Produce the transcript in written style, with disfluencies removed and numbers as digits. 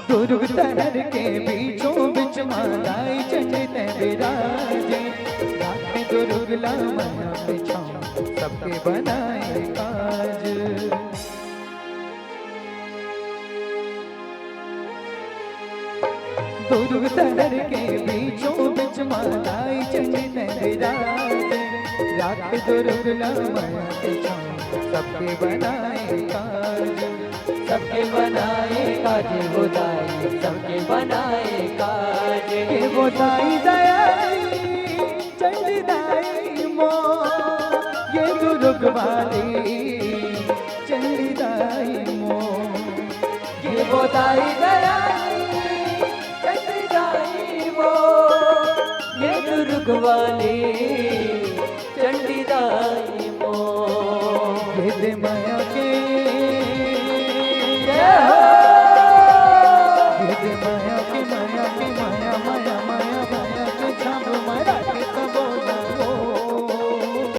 दुर्ग शहर के बीचों बिच मालाई चंडी ते विराजे। राखे दुर्ग लामया बिछाऊं सबके बनाए काज। दुर्ग शहर के बीचों बिच मालाई चंडी ते विराजे। राखे दुर्ग लामया बिछाऊं सबके बनाए काज। सबके बनाए काज गोदाई, सबके बनाए काज। के गोदाई दयाई चंडी दाई मो, ये दुर्ग वाली चंडी दाई मो। ये गोदाई दयाई चंडी दाई वो, ये दुर्ग वाली चंडी दाई वो। ये दे माया के